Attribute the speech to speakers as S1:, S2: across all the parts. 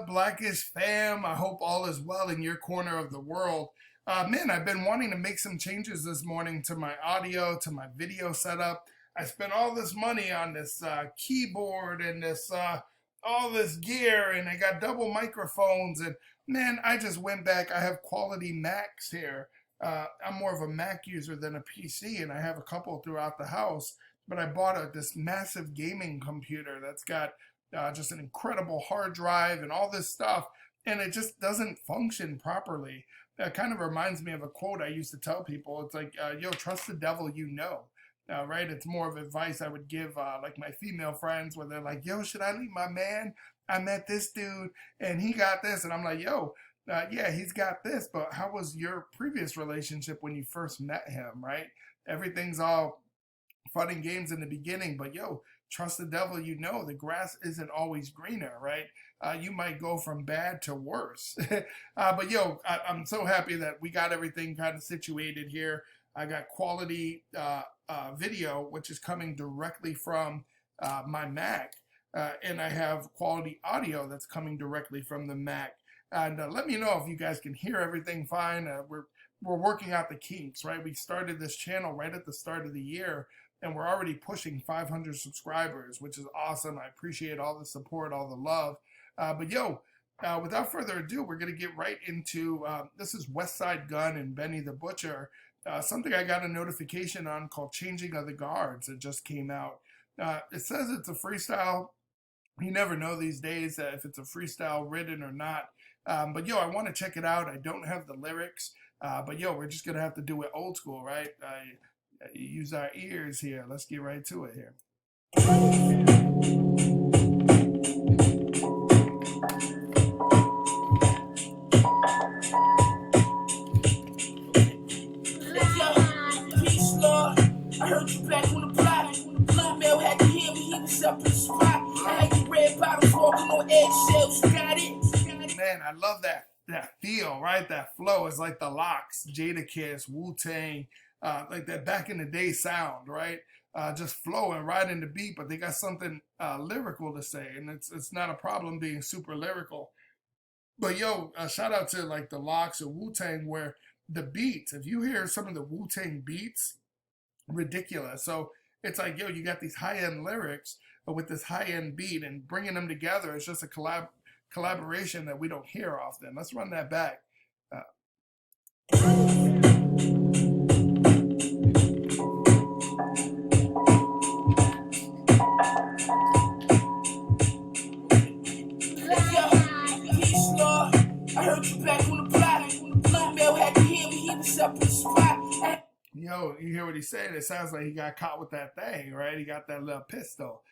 S1: Blackish fam? I hope all is well in your corner of the world. Man, I've been wanting to make some changes this morning to my audio, to my video setup. I spent all this money on this keyboard and this all this gear, and I got double microphones. And man, I just went back. I have quality Macs here. I'm more of a Mac user than a PC, and I have a couple throughout the house. But I bought this massive gaming computer that's got just an incredible hard drive and all this stuff, and it just doesn't function properly. That kind of reminds me of a quote I used to tell people. It's like, yo, trust the devil you know. Right? It's more of advice I would give like my female friends where they're like, yo, should I leave my man? I met this dude and he got this. And I'm like, yo, yeah, he's got this. But how was your previous relationship when you first met him, right? Everything's all fun and games in the beginning. But yo, trust the devil you know. The grass isn't always greener, right? You might go from bad to worse. But yo, I'm so happy that we got everything kind of situated here. I got quality video, which is coming directly from my Mac, and I have quality audio that's coming directly from the Mac. And let me know if you guys can hear everything fine. We're working out the kinks, right? We started this channel right at the start of the year, and we're already pushing 500 subscribers, which is awesome. I appreciate all the support, all the love. But yo, without further ado, we're gonna get right into this is Westside Gunn and Benny the Butcher. Something I got a notification on called Changing of the Guards. It just came out. It says it's a freestyle. You never know these days if it's a freestyle written or not. But yo, I want to check it out. I don't have the lyrics. But yo, we're just going to have to do it old school, right? Use our ears here. Let's get right to it here.
S2: I heard you back on the block. Blue Mail had to hear me, he was up in the spot. I had the red bottles walking on eggshells. Got it?
S1: Man, I love that feel, right? That flow is like the Locks, Jadakiss, Wu-Tang, like that back in the day sound, right? Just flowing right in the beat, but they got something lyrical to say, and it's not a problem being super lyrical. But yo, shout out to like the Locks or Wu-Tang, where the beats, if you hear some of the Wu-Tang beats, ridiculous. So it's like, yo, you got these high-end lyrics with this high-end beat, and bringing them together is just a collaboration that we don't hear often. Let's run that back.
S2: I heard you back on the block. Blue Mail had to hear me, he was up in the spot.
S1: Yo, you hear what he's saying? It sounds like he got caught with that thing, right? He got that little pistol.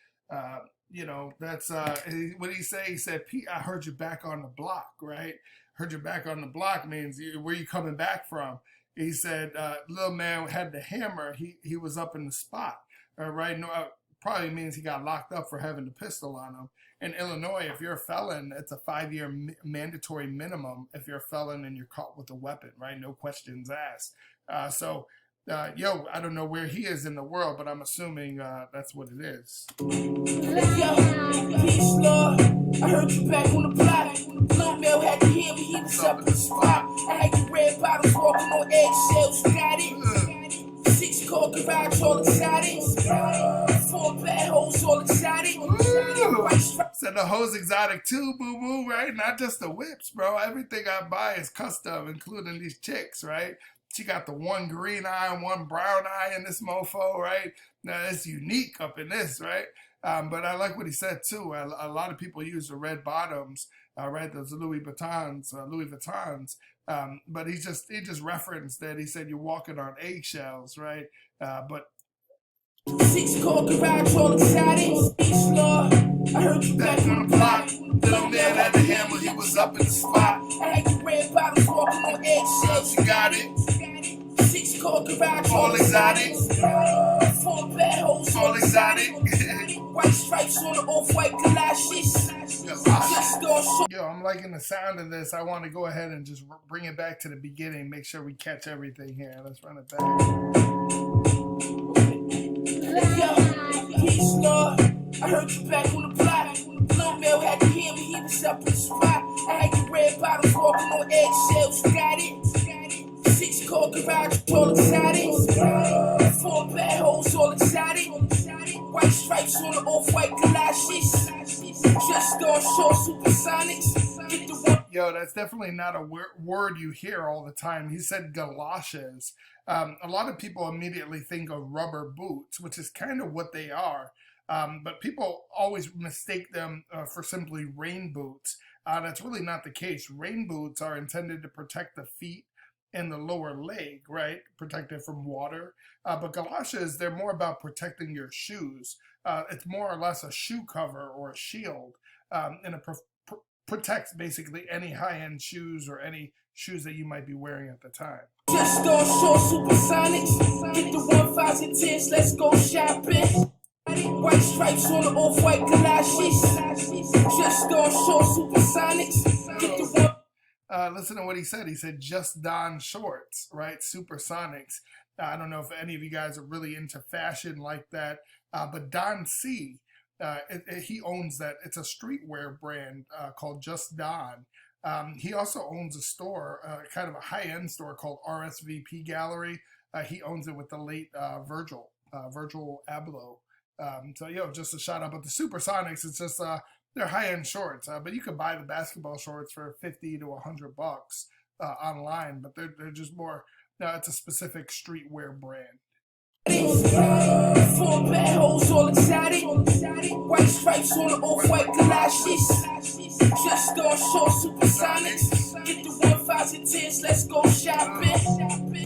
S1: You know, that's what did he say? He said, Pete, I heard you back on the block, right? Heard you back on the block means where you coming back from? He said, little man had the hammer. He was up in the spot, right? No, probably means he got locked up for having the pistol on him. In Illinois, if you're a felon, it's a 5-year mandatory minimum if you're a felon and you're caught with a weapon, right? No questions asked. Yo, I don't know where he is in the world, but I'm assuming that's what it is.
S2: Yo, peace, Lord. I heard you back on the block. Blue Mail had to hear me, he was up in the spot. I had the red bottles walking on eggshells. Got it? 6-car garage, all excited. 4 bad hoes, all excited.
S1: Said the hoes exotic too, boo boo, right? Not just the whips, bro. Everything I buy is custom, including these chicks, right? She got the one green eye and one brown eye in this mofo, right? Now it's unique up in this, right? But I like what he said too. A lot of people use the red bottoms, right? Those Louis Vuittons. But he just referenced that. He said you're walking on eggshells, right? But
S2: 6-car garage, all excited. Peace, Lord. I heard you back on the block.
S1: Little man had the hammer, he was up in the spot.
S2: I had the red bottles walking on eggshells.
S1: You got it?
S2: 6-car garage, all exotic. 4 bad hoes,
S1: All exotic.
S2: White stripes on the off-white galoshes.
S1: Yo, I'm liking the sound of this. I want to go ahead and just bring it back to the beginning, make sure we catch everything here. Let's run it back.
S2: Yo, peace, Lord. I heard you back on the block. Blue Mel had to hear me, he was up in the spot. I had the red bottles walking on eggshells, got it. 6 car garage, all excited. 4 bad hoes, all excited. White stripes on the off-white galoshes. Just on short supersonics. Get the one.
S1: Yo, that's definitely not a word you hear all the time. He said galoshes. A lot of people immediately think of rubber boots, which is kind of what they are. But people always mistake them for simply rain boots. That's really not the case. Rain boots are intended to protect the feet and the lower leg, right? Protect it from water. But galoshes, they're more about protecting your shoes. It's more or less a shoe cover or a shield. And it protects basically any high-end shoes or any shoes that you might be wearing at the time.
S2: Just on short supersonics. Get the 1 and 10s, let's go shopping. White stripes on the off-white galoshes. Just on short supersonics. Get the one.
S1: Listen to what he said. He said, just don shorts, right? Supersonics. I don't know if any of you guys are really into fashion like that, but Don C, he owns that. It's a streetwear brand called Just Don. He also owns a store, kind of a high-end store called RSVP Gallery. He owns it with the late Virgil Abloh. So, just a shout out. But the Supersonics, it's just they're high-end shorts, but you could buy the basketball shorts for $50 to $100 online. But they're just more. It's a specific streetwear brand.
S2: 4 bad hoes, all excited. White stripes on the off-white galoshes. Just on short supersonics. Get the 1 and 10s, let's go shopping.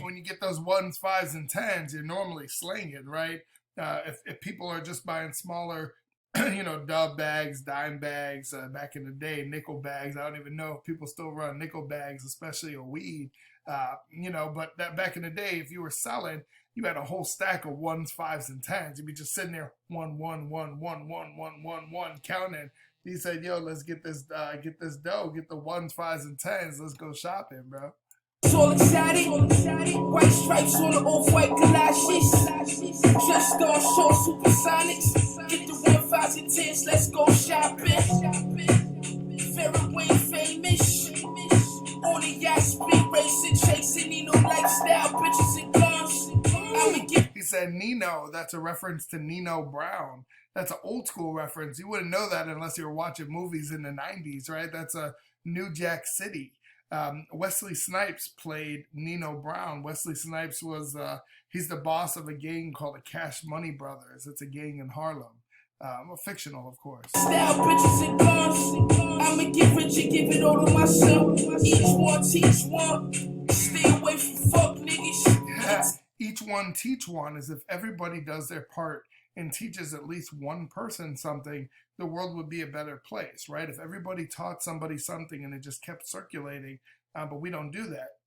S1: When you get those 1s, 5s, and 10s, you're normally slinging, right? If people are just buying smaller, dub bags, dime bags, back in the day, nickel bags. I don't even know if people still run nickel bags, especially a weed. But that back in the day, if you were selling, you had a whole stack of 1s, 5s, and 10s. You'd be just sitting there, 1, 1, 1, 1, 1, 1, 1, 1, counting. He said, "Yo, let's get this dough, get the 1s, 5s, and 10s. Let's go shopping, bro."
S2: All excited. White stripes on the off-white galoshes. Just on short supersonics. Get the 1 and 10s, let's go shopping. Very way famous. On the yacht, speed racing, chasing Nino lifestyle, bitches and guns.
S1: He said Nino, that's a reference to Nino Brown. That's an old school reference. You wouldn't know that unless you were watching movies in the 90s, right? That's a New Jack City. Wesley Snipes played Nino Brown. Wesley Snipes was, he's the boss of a gang called the Cash Money Brothers. It's a gang in Harlem. Fictional, of course.
S2: Style bitches and guns. I'ma get rich and give it all to myself. Each one teach one. Stay away from fuck niggas.
S1: Yeah. Each one teach one, as if everybody does their part and teaches at least one person something, the world would be a better place, right? If everybody taught somebody something and it just kept circulating, but we don't do that.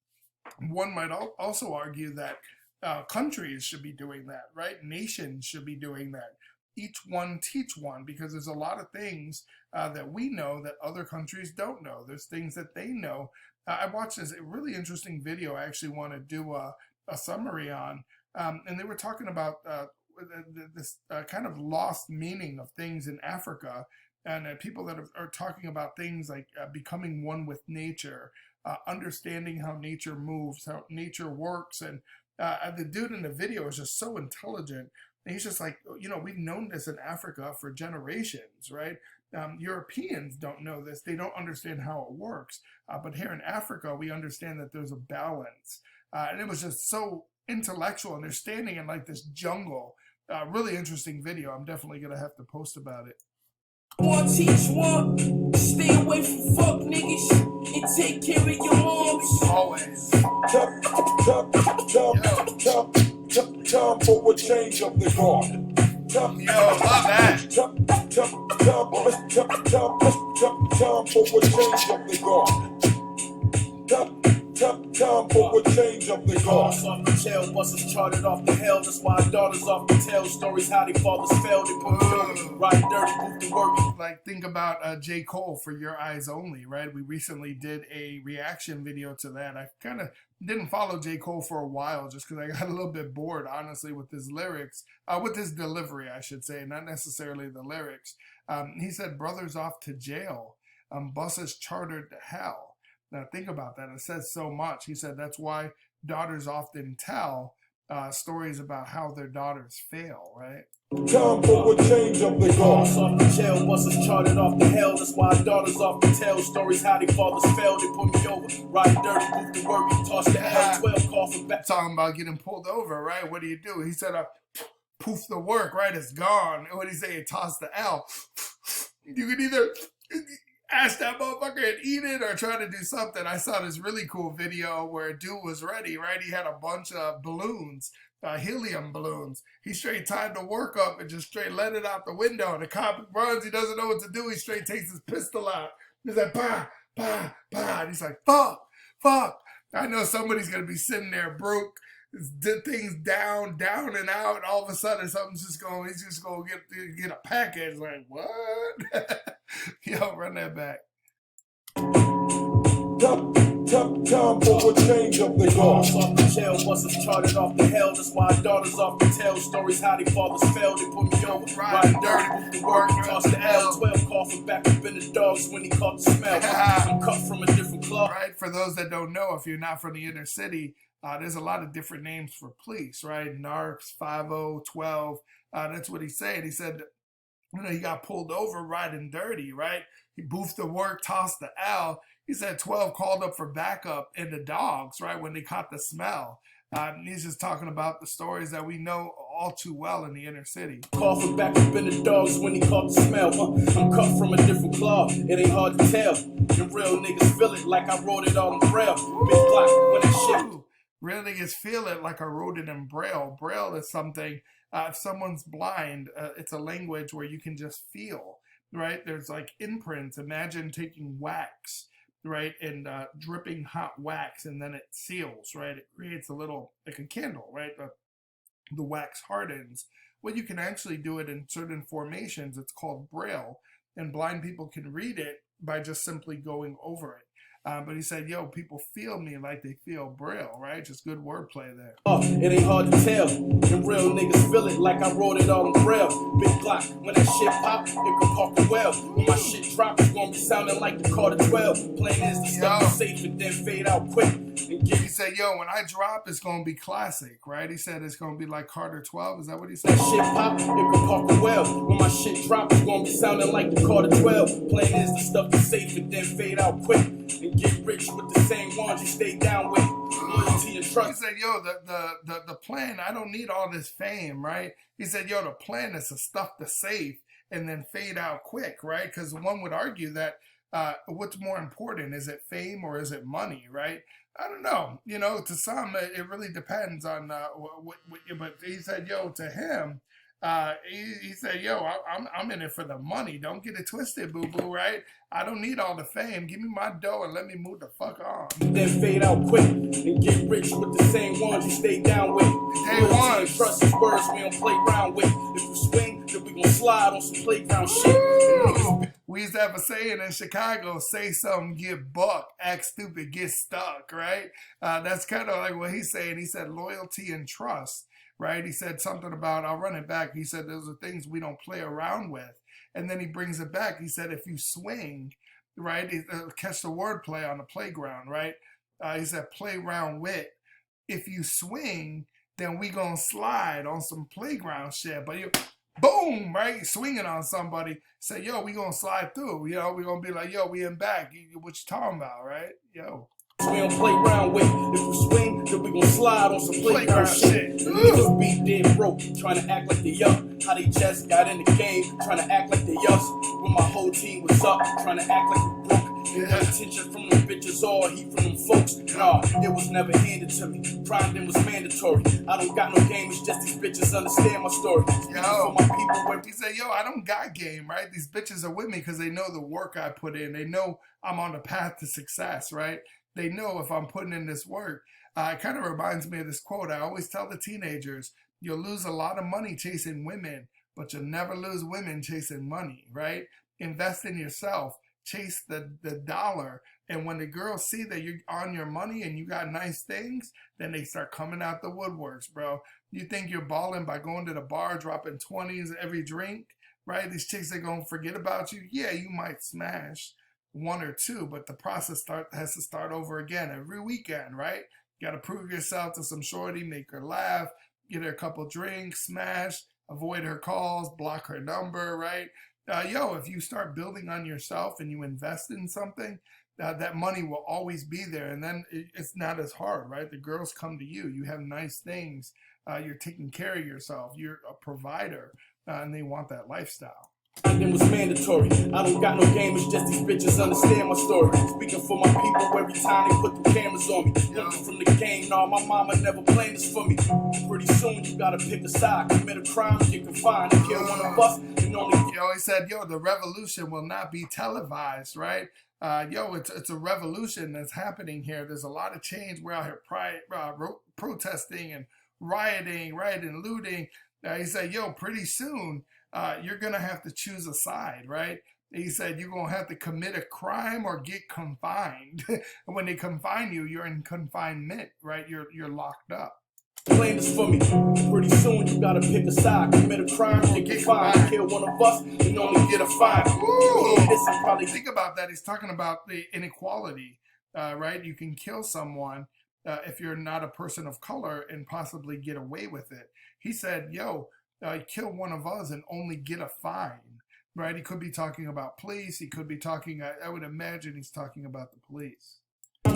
S1: One might also argue that countries should be doing that, right? Nations should be doing that. Each one teach one, because there's a lot of things that we know that other countries don't know. There's things that they know. I watched this really interesting video. I actually want to do a summary on, and they were talking about this kind of lost meaning of things in Africa, and people that are talking about things like becoming one with nature, understanding how nature moves, how nature works. And the dude in the video is just so intelligent. And he's just like, we've known this in Africa for generations, right? Europeans don't know this. They don't understand how it works. But here in Africa, we understand that there's a balance. And it was just so intellectual. And they're standing in like this jungle. Really interesting video. I'm definitely going to have to post about it.
S2: One teach one. Stay away from fuck niggas. And take care of your moms.
S1: Always.
S3: Time for a change of the guard.
S1: Yo, love that.
S3: Time for a change of the guard. Time for a change of the guard.
S2: Off the tail, buses charted off the hell. That's why daughters off the tail. Stories how they fathers failed. They put me over, riding dirty, move to work.
S1: Like, think about J. Cole for Your Eyes Only, right? We recently did a reaction video to that. I kind of didn't follow J. Cole for a while just because I got a little bit bored, honestly, with his lyrics, with his delivery, I should say, not necessarily the lyrics. He said, brothers off to jail, buses chartered to hell. Now, think about that. It says so much. He said that's why daughters often tell stories about how their daughters fail, right?
S3: Time for a change of the guard.
S2: Off the jail, buses charted off the hell. That's why daughters off the tell stories how they fathers failed. They put me over, riding dirty, move to work, toss the hell, 12 coffin back.
S1: Talking about getting pulled over, right? What do? He said, poof the work, right? It's gone. What did he say? Toss the L. You can either ask that motherfucker and eat it or try to do something. I saw this really cool video where a dude was ready, right? He had a bunch of balloons, helium balloons. He straight tied the work up and just straight let it out the window. And the cop runs, he doesn't know what to do. He straight takes his pistol out. He's like, bah, bah, bah. And he's like, fuck. I know somebody's going to be sitting there broke, did things down and out, and all of a sudden he's just going to get a package. Like, what? Yo, run that back.
S3: Time for a change of the guard.
S2: Off the jail, buses charted off the hell. That's why daughters off the tell stories how they fathers failed. They put me over, riding dirty, move to work, toss the L. 12 coffin back up in the dogs when he caught the smell. I'm cut from a different cloth.
S1: Right, for those that don't know, if you're not from the inner city, there's a lot of different names for police, right? Narcs, 5-0, 12. That's what he said. He said, he got pulled over riding dirty, right? He boofed the work, tossed the L. He said 12 called up for backup in the dogs, right, when they caught the smell. He's just talking about the stories that we know all too well in the inner city.
S2: Coffin back up in the dogs when he caught the smell. I'm cut from a different cloth. It ain't hard to tell. The real niggas feel it like I wrote it all in Braille. Big Glock when that shit.
S1: Real niggas feel it like I wrote it in Braille. Braille is something, if someone's blind, it's a language where you can just feel, right? There's like imprints. Imagine taking wax, right, and dripping hot wax, and then it seals, right? It creates a little, like a candle, right? The wax hardens. Well, you can actually do it in certain formations. It's called Braille, and blind people can read it by just simply going over it. But he said, yo, people feel me like they feel Braille, right? Just good wordplay there.
S2: It ain't hard to tell. The real niggas feel it like I wrote it all in Braille. Big Glock, when that shit pop, it can park well. When my shit drop, it's gonna be sounding like the Carter 12. Plain is the stuff is safe and then fade out quick.
S1: He said, yo, when I drop, it's gonna be classic, right? He said it's gonna be like Carter 12. Is that what he said?
S2: That shit pop, it can park well. When my shit drop, it's gonna be sounding like the Carter 12. Plain is the stuff is safe and then fade out quick. And get rich with the same ones you stay down with. Loyalty and trust.
S1: He said, yo, the plan, I don't need all this fame, right? He said, yo, the plan is to stuff the safe and then fade out quick, right? Because one would argue that what's more important? Is it fame or is it money, right? I don't know. To some, it really depends on but he said, yo, to him, he said, yo, I'm in it for the money. Don't get it twisted, boo-boo, right? I don't need all the fame. Give me my dough and let me move the fuck on.
S2: Then fade out quick and get rich with the same ones you stay down with.
S1: Day one.
S2: Trust is words we don't play around with. If you swing, then we gon' slide on some playground shit.
S1: We used to have a saying in Chicago, say something, get bucked, act stupid, get stuck, right? That's kind of like what he's saying. He said loyalty and trust. Right? He said something about, I'll run it back. He said, those are things we don't play around with. And then he brings it back. He said, if you swing, right? Catch the wordplay on the playground, right? He said, play around with. If you swing, then we gonna slide on some playground shit. But you, boom, right? Swinging on somebody. Say, yo, we gonna slide through. We gonna be like, yo, we in back. What you talking about, right? Yo.
S2: We don't play around with. If you swing, then we gon' slide on some playground shit. Niggas be dead broke, trying to act like they young. How they just got in the game, trying to act like they us. When my whole team was up, trying to act like we broke. No attention from them bitches or heat from them folks. Nah, it was never handed to me. Prime then was mandatory. I don't got no game, it's just these bitches understand my story.
S1: Yo,
S2: for my people,
S1: he said, yo, I don't got game, right? These bitches are with me because they know the work I put in. They know I'm on the path to success, right? They know if I'm putting in this work. It kind of reminds me of this quote. I always tell the teenagers, you'll lose a lot of money chasing women, but you'll never lose women chasing money, right? Invest in yourself. Chase the dollar. And when the girls see that you're on your money and you got nice things, then they start coming out the woodworks, bro. You think you're balling by going to the bar, dropping 20s every drink, right? These chicks are going to forget about you. Yeah, you might smash one or two, but the process has to start over again every weekend, right? You got to prove yourself to some shorty, make her laugh, get her a couple drinks, smash, avoid her calls, block her number, right? If you start building on yourself and you invest in something, that money will always be there. And then it's not as hard, right? The girls come to you. You have nice things. You're taking care of yourself. You're a provider, and they want that lifestyle.
S2: It was mandatory. I don't got no game, it's just these bitches understand my story. Speaking for my people every time they put the cameras on me. Looking from the game, nah, my mama never planned this for me. Pretty soon you gotta pick a side. Commit a crime, get confined, kill one of us, and only.
S1: He said, the revolution will not be televised, right? It's a revolution that's happening here. There's a lot of change. We're out here protesting and rioting, right, and looting. He said, pretty soon, you're going to have to choose a side, right? He said, you're going to have to commit a crime or get confined. And when they confine you, you're in confinement, right? You're locked up.
S2: Blame this for me. Pretty soon you gotta pick a side. Commit a crime, get confined. Kill one of us, and only get a fine.
S1: Think about that. He's talking about the inequality, right? You can kill someone if you're not a person of color and possibly get away with it. He said, kill one of us and only get a fine, right? He could be talking about police. He could be talking, I would imagine he's talking about the police.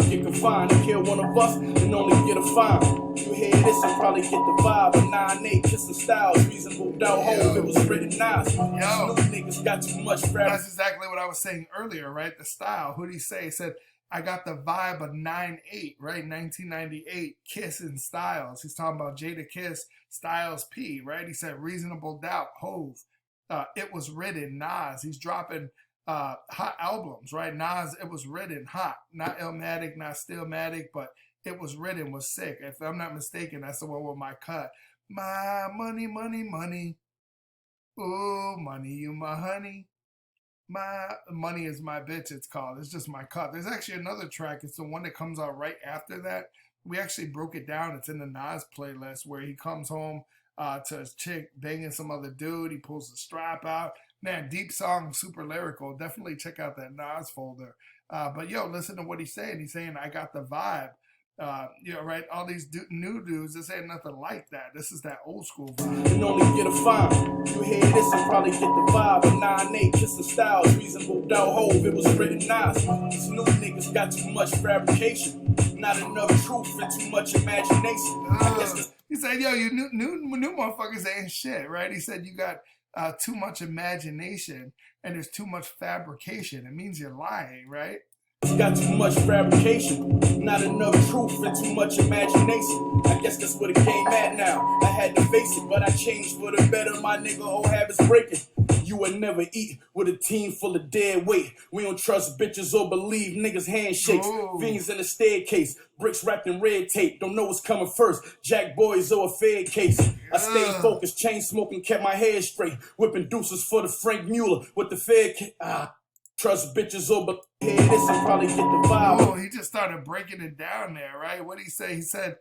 S2: Get confined and kill one of us and only get a fine. You hear this and probably get the vibe. A 9-8 kissing styles, reasonable doubt. Hope it was written nice. Niggas got too much rap.
S1: That's exactly what I was saying earlier, right? The style. Who'd he say? He said, I got the vibe of 9-8, right? 1998, Kiss and Styles. He's talking about Jada Kiss, Styles P, right? He said, reasonable doubt, Hove. It was written, Nas. He's dropping hot albums, right? Nas, it was written hot. Not Illmatic, not Stillmatic, but it was written, was sick. If I'm not mistaken, that's the one with my cut. My money, money, money. Ooh, money, you my honey. My money is my bitch, it's called. It's just my cut. There's actually another track. It's the one that comes out right after that. We actually broke it down. It's in the Nas playlist where he comes home to his chick banging some other dude. He pulls the strap out. Man, deep song, super lyrical. Definitely check out that Nas folder. But listen to what he's saying. He's saying, I got the vibe. Right? All these new dudes, this ain't nothing like that. This is that old school vibe.
S2: And only get a fine. You hear this and probably get the vibe. A 9-8 kissing styles, reasonable doubt. Hope it was written nice. These new niggas got too much fabrication. Not enough truth and too much imagination.
S1: He said, you new motherfuckers ain't shit, right? He said, you got too much imagination and there's too much fabrication. It means you're lying, right?
S2: Got too much fabrication, not enough truth and too much imagination. I guess that's where the game at now. I had to face it, but I changed for the better. My nigga, old habits breaking. You would never eat with a team full of dead weight. We don't trust bitches or believe niggas handshakes. Fiends in the staircase, bricks wrapped in red tape. Don't know what's coming first, Jack boys or a Fed case. I stayed focused, chain smoking, kept my head straight. Whipping deuces for the Frank Mueller with the Fed case. Trust bitches over here, this and probably get the vibe.
S1: He just started breaking it down there, right? What did he say? He said,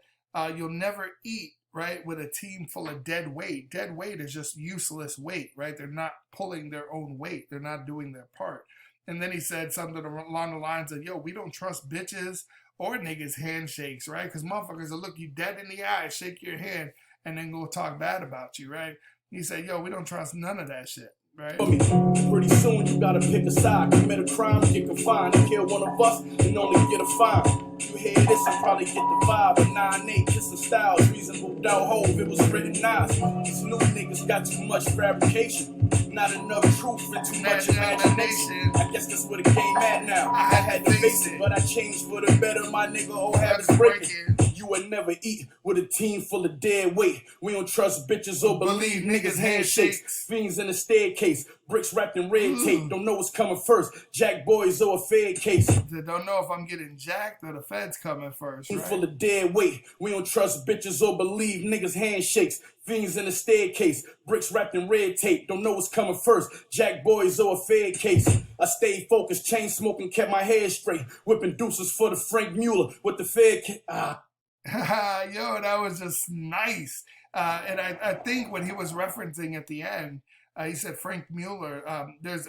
S1: you'll never eat, right, with a team full of dead weight. Dead weight is just useless weight, right? They're not pulling their own weight. They're not doing their part. And then he said something along the lines of, we don't trust bitches or niggas handshakes, right? Because motherfuckers will look you dead in the eye, shake your hand, and then go talk bad about you, right? He said, we don't trust none of that shit. Right.
S2: Pretty soon you gotta pick a side. Commit a crime, get confined, and kill one of us and only get a fine. You hear this and probably get the vibe. A 9-8 kissing styles, reasonable doubt. Hope it was written nice. These new niggas got too much fabrication, not enough truth and too much imagination. I guess that's where the game at now. I had to face it, but I changed for the better. My nigga, old habits breaking. you would never eat with a team full of dead weight. We don't trust bitches or believe niggas handshakes. Fiends in the staircase, bricks wrapped in red tape. Don't know what's coming first, jack boys or a fed case.
S1: They don't know if I'm getting jacked or the feds coming first, right?
S2: Full of dead weight. We don't trust bitches or believe niggas handshakes. Fiends in the staircase, bricks wrapped in red tape. Don't know what's coming first, jack boys or a fed case. I stayed focused, chain smoking, kept my head straight. Whipping deuces for the Frank Mueller with the fed case.
S1: Yo, that was just nice. And I think when he was referencing at the end, he said Frank Mueller,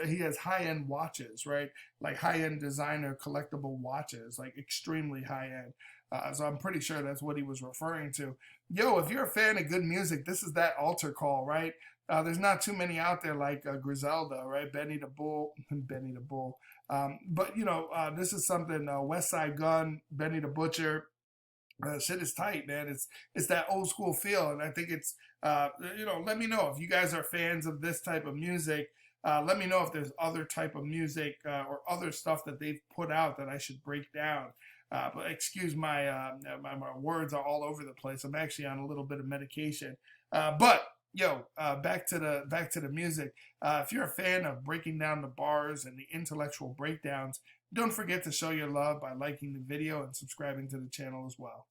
S1: he has high-end watches, right? Like high-end designer collectible watches, like extremely high-end. So I'm pretty sure that's what he was referring to. Yo, if you're a fan of good music, this is that altar call, right? There's not too many out there like Griselda, right? Benny the Bull. But, you know, this is something, Westside Gunn, Benny the Butcher. Shit is tight, man. It's that old school feel, and I think it's you know. Let me know if you guys are fans of this type of music. Let me know if there's other type of music or other stuff that they've put out that I should break down. But excuse my words are all over the place. I'm actually on a little bit of medication. But yo, back to the music. If you're a fan of breaking down the bars and the intellectual breakdowns, don't forget to show your love by liking the video and subscribing to the channel as well.